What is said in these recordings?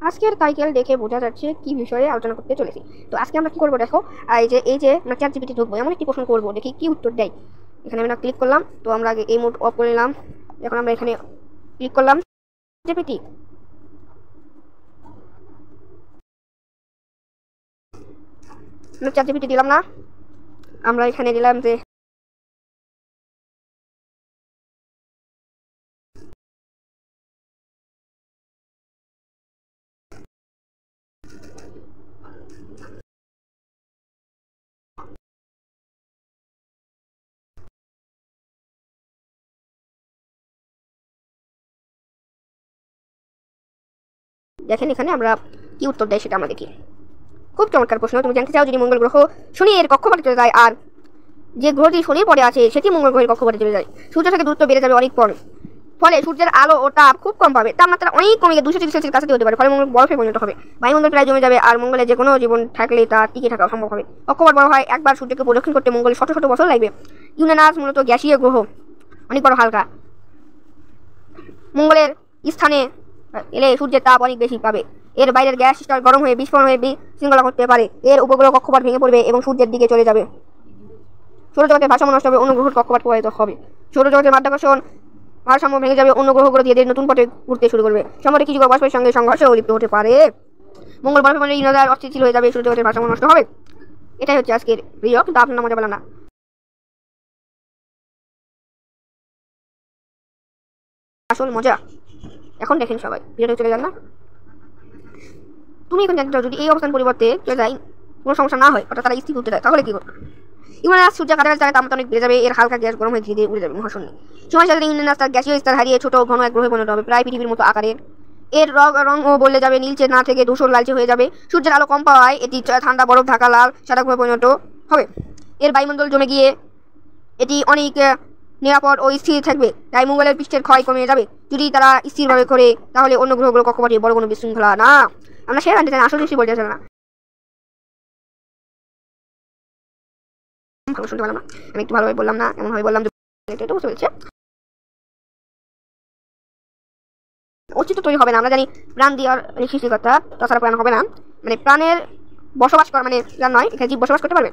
আজকের টাইটেল দেখে বোঝা যাচ্ছে কি বিষয়ে আলোচনা করতে চলেছি। তো আজকে আমরা কি করবো দেখো, এই যে আমরা চ্যাট জিপিটি ঢুকবো, এমন একটি প্রশ্ন করবো, দেখি কি উত্তর দেয়। এখানে আমরা ক্লিক করলাম, তো আমরা আগে এই মোড অফ করে নিলাম। এখন আমরা এখানে ক্লিক করলাম জিপিটি, চ্যাট জিপিটি দিলাম না, আমরা এখানে দিলাম যে দেখেন এখানে আমরা কি উত্তর দেয় সেটা আমরা দেখি। খুব চমৎকার প্রশ্ন। তুমি জানতে চাও যদি মঙ্গল গ্রহ শনির কক্ষপথে চলে যায় আর যে গ্রহটি শনির পরে আছে সেটি মঙ্গল গ্রহের কক্ষপথে চলে যায়, সূর্য থেকে দূরত্ব বেড়ে যাবে অনেক পরে, ফলে সূর্যের আলো ও তাপ খুব কম পাবে, তাপমাত্রা অনেক কমে গিয়ে 200 ডিগ্রি সেলসিয়াস কাছাকাছি হতে পারে, ফলে মঙ্গল বরফে পরিণত হবে, বায়ুমণ্ডল প্রায় জমে যাবে আর মঙ্গলে যে কোনো জীবন থাকলে তা টিকে থাকা সম্ভব হবে। কক্ষপথ বড় হয়, একবার সূর্যকে প্রদক্ষিণ করতে মঙ্গল শত শত বছর লাগবে। ইউরেনাস মূলত গ্যাসীয় গ্রহ, অনেক বড় হালকা। মঙ্গলের স্থানে এলে সূর্যের তাপ অনেক বেশি পাবে, এর বাইরের গ্যাস স্তর গরম হয়ে বিস্ফোরণ হয়ে বিশৃঙ্খলা করতে পারে, এর উপগ্রহ কক্ষপথ ভেঙে পড়বে এবং সূর্যের দিকে চলে যাবে। সৌরজগতের ভারসাম্য নষ্ট হবে, অন্য গ্রহের কক্ষপথ প্রভাবিত হবে। সৌরজগতের মাধ্যাকর্ষণ ভারসাম্য ভেঙে যাবে, অন্য গ্রহগুলো দিয়ে নতুন পথে ঘুরতে শুরু করবে। সম্পর্কে কিছু বাষ্পের সঙ্গে সংঘর্ষও লিপ্ত হতে পারে। মঙ্গল বরফে পড়লে ইউরেনাস অস্থিতিশীল হয়ে যাবে, সৌরজগতের ভারসাম্য নষ্ট হবে। এটাই হচ্ছে আজকের ভিডিও, কিন্তু আপনার মজা পেলাম না। আসল মজা এখন দেখেন, সবাই ভিডিওটা চলে যান না। তুমি এখন জানতে চাও যদি এই অবস্থান পরিবর্তে চলে যায়, কোনো সমস্যা না হয়, অর্থাৎ তারা স্থির করতে দেয়, তাহলে কি করবে? ইউরেনাস সূর্যের কাছাকাছি জায়গায় তাপমাত্রা অনেক বেড়ে যাবে, এর হালকা গ্যাস গরম হয়ে ধীরে ধীরে উড়ে যাবে মহাশূন্যে। সময়ের সাথে ইউরেনাস তার গ্যাসীয় স্তর হারিয়ে ছোট ঘন এক গ্রহে পরিণত হবে, প্রায় পৃথিবীর মতো আকারের। এর রঙও বদলে যাবে, নীলচে না থেকে ধূসর লালচে হয়ে যাবে। সূর্যের আলো কম পাওয়ায় এটি ঠান্ডা বরফ ঢাকা লাল সাদা গ্রহে পরিণত হবে। এর বায়ুমণ্ডল জমে গিয়ে এটি অনেক নিরাপদ ও স্থির থাকবে, তাই মঙ্গলের পৃষ্ঠের ক্ষয় কমে যাবে। যদি তারা স্থিরভাবে করে তাহলে অন্য গ্রহগুলো কক্ষপথে বড় কোনো বিশৃঙ্খলা না। আমরা সে জানতে চাই আসল দৃষ্টি বলতে চাই না, ভালো শুনতে পারলাম না, আমি একটু ভালোভাবে বললাম না, এমনভাবে বললাম যে এটা বুঝতে পেরেছে। অস্তিত্ব তৈরি হবে না, আমরা জানি প্রাণ দিয়ে সৃষ্টিকর্তা, তাছাড়া প্রাণ হবে না। মানে প্রাণের বসবাস করা মানে প্রাণ নয়, এখানে জীব বসবাস করতে পারবে।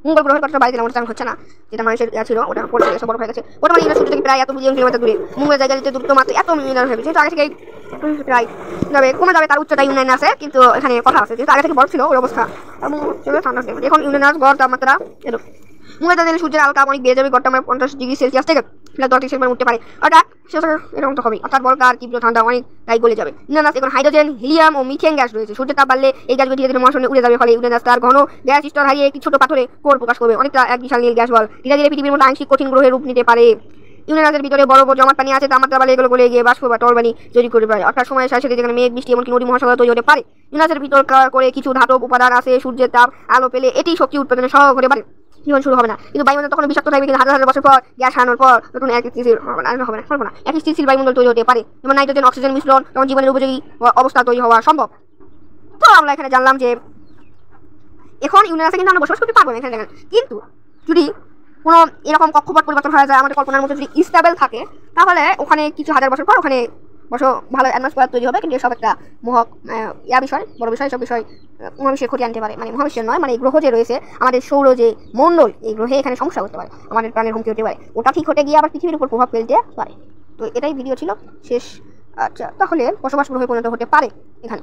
মঙ্গল গ্রহের কথা বাড়ি দিলাম, ওটা হচ্ছে না, যেটা মানুষের ছিল ওটা পড়ে গেছে, বড় হয়ে গেছে। ওটা মানে সূর্য থেকে প্রায় এত মিলিয়ন কিলোমিটার দূরে। মঙ্গলের জায়গায় যেতে দূরত্ব মাত্র এত মিলিয়ন হয়ে গেছে, যেহেতু আগে থেকে প্রায় যাবে কমে যাবে, তার উচ্চতা ইউরেনাস আছে, কিন্তু এখানে কথা আছে যেহেতু আগে থেকে বড় ছিল ওই অবস্থা, এবং ঠান্ডা এখন ইউরেনাস গড় তাপমাত্রা এলো। মঙ্গলের দিলে সূর্যের আলো তাপ অনেক বেড়ে যাবে, গড়টা 50 ডিগ্রি সেলসিয়াস থেকে 10 ডিগ্রি উঠতে পারে, অর্থাৎ এরকম তো হবে, অর্থাৎ বলকা আর তীব্র ঠান্ডা অনেক তাই গলে যাবে। ইউরেনাস এখন হাইড্রোজেন, হিলিয়াম ও মিথেন গ্যাস রয়েছে। সূর্যের তাপ বাড়লে এই গ্যাসগুলো ধীরে ধীরে মহাশূন্যে উড়ে যাবে, ফলে ইউরেনাস তার ঘন গ্যাস স্তর হারিয়ে একটি ছোট পাথরে কোর প্রকাশ করবে, অনেকটা এক বিশাল নীল গ্যাস বল। ধীরে ধীরে পৃথিবীর মতো আংশিক কঠিন গ্রহের রূপ নিতে পারে। ইউরেনাসের ভিতরে বড় বড় জমাট পানি আছে, তাপমাত্রা বাড়লে এগুলো গলে গিয়ে বাষ্প বা টলবানি তৈরি করতে পারে, অর্থাৎ সময়ের সাথে সাথে যেখানে মেঘ বৃষ্টি এমনকি নদী মহাসাগর তৈরি হতে পারে। ইউরেনাসের ভিতর করে কিছু ধাতব উপাদান আছে, সূর্যের তাপ আলো পেলে এটি শক্তি উৎপাদনে সহায়ক হতে পারে। জীবন শুরু হবে না, কিন্তু বায়ুমণ্ডল তখন বিষাক্ত থাকবে, কিন্তু হাজার হাজার বছর পর গ্যাস হারানোর পর নতুন এক স্থিতিশীল হবে না এক স্থিতিশীল বায়ুমণ্ডল তৈরি হতে পারে, যেমন নাইট্রোজেন অক্সিজেন মিশ্রণ, তখন জীবনের উপযোগী অবস্থা তৈরি হওয়া সম্ভব। তো আমরা এখানে জানলাম যে এখন ইউরেনাসে কিন্তু আমরা বসবাস করতে পারবো না, এখানে দেখেন। কিন্তু যদি কোনো এরকম কক্ষপথ পরিবর্তন হয়ে যায়, আমাদের কল্পনার মতো যদি স্টেবল থাকে, তাহলে ওখানে কিছু হাজার বছর পর ওখানে ভালো অ্যাটমসফিয়ার তৈরি হবে, কিন্তু এসব একটা বিষয়, বড় বিষয়, সব বিষয় মহাবিশ্বের ক্ষতি আনতে পারে, মানে মহাবিশ্বের নয়, মানে গ্রহ যে রয়েছে আমাদের সৌর যে মণ্ডল, এই গ্রহে এখানে সমস্যা হতে পারে, আমাদের প্রাণের হুমকি হতে পারে, ওটা ঠিক হতে গিয়ে আবার পৃথিবীর উপর প্রভাব ফেলতে পারে। তো এটাই ভিডিও ছিল শেষ। আচ্ছা, তাহলে বসবাস গ্রহে পরিণত হতে পারে এখানে।